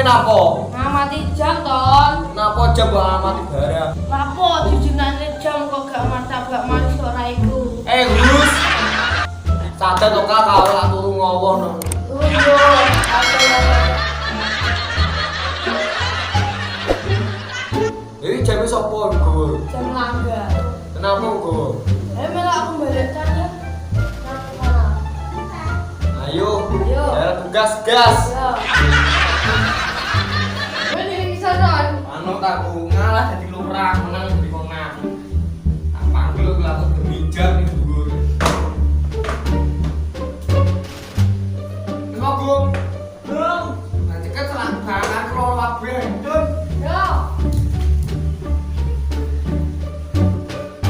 Kowe napa? Ngamati jam ton. Napa jam mbok amati barang? Lapo dijunane jam kok gak martabak manis ora iku. Gus. Sadar to Kak kalau tak turu ngowoh no. Tunggu. Iki jam sapa Gus? Jam langgar. Kenapa Gus? Melok aku balik saja. Mana? Ayo. Ayo. Ya tugas gas. Yo. Wene iki saron. Anu tak ngalah dadi lurah menang di kona. Tak panggil aku laku berbijar nih Gus. Gung. Gung. Nanti kan salah banget kalau wabe. Dun. Yo.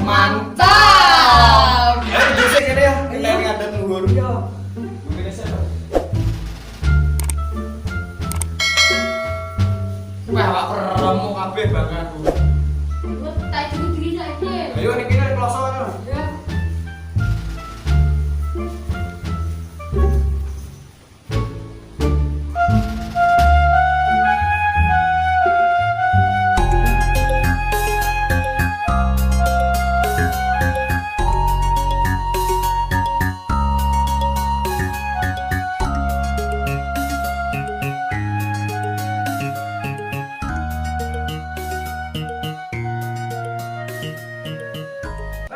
Mantap. Ayo gesek ini ya. Kita ngadet Gur. Yo. Mungkin saya. Wah, awak remuk kabeh banget tuh. Wes tak diri saiki. Ayo niki nek kloso ya. Ya.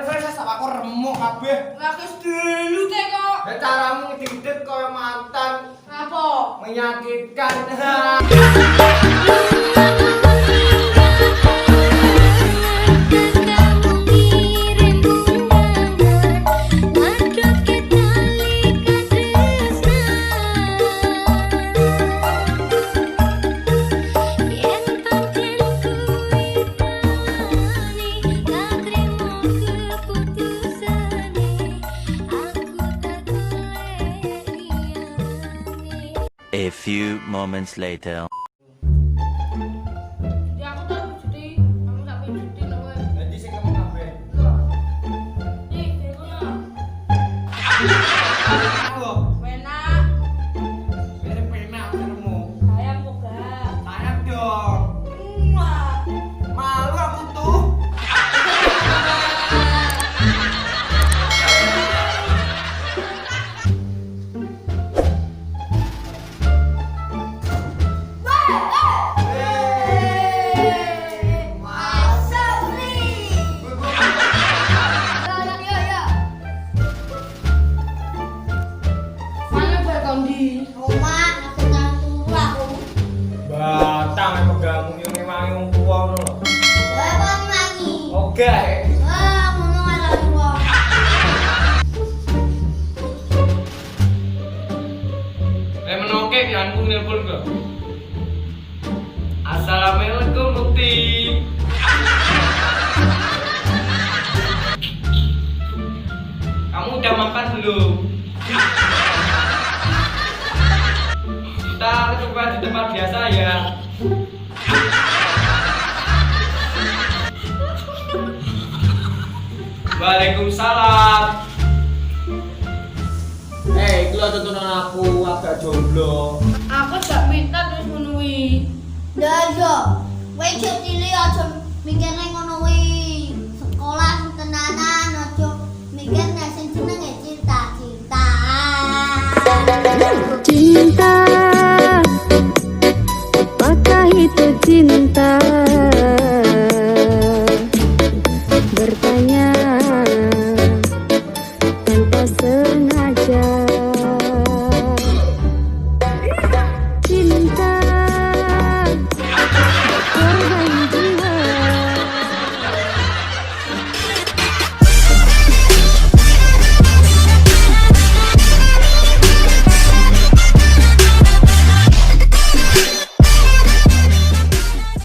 Wes awakku remuk kabeh. Ngakes dulu teh kok. Nek caramu ngedit kaya mantan Apa? menyakitkan. A few moments later. Jadi aku tak cuti, kamu tak cuti loh. Dadi sing kamu kabeh. Nih, kono. Aku. Enak. Mirip penak remuk. Sayang kok gak. Sayang dong. Wah. Malu aku tuh. Batang yang pegamu yang ngewangi wong tua ngono lho. Oke. Menoke pianku nelpon kok. Assalamualaikum Mukti. Kamu udah makan belum? Kita coba di tempat biasa ya. Waalaikumsalam. Iki lho tontonan aku agak jomblo. Aku gak minta terus menuhi. Mikirnya ngono kuwi sekolah tenanan aja mikir nek sing jeneng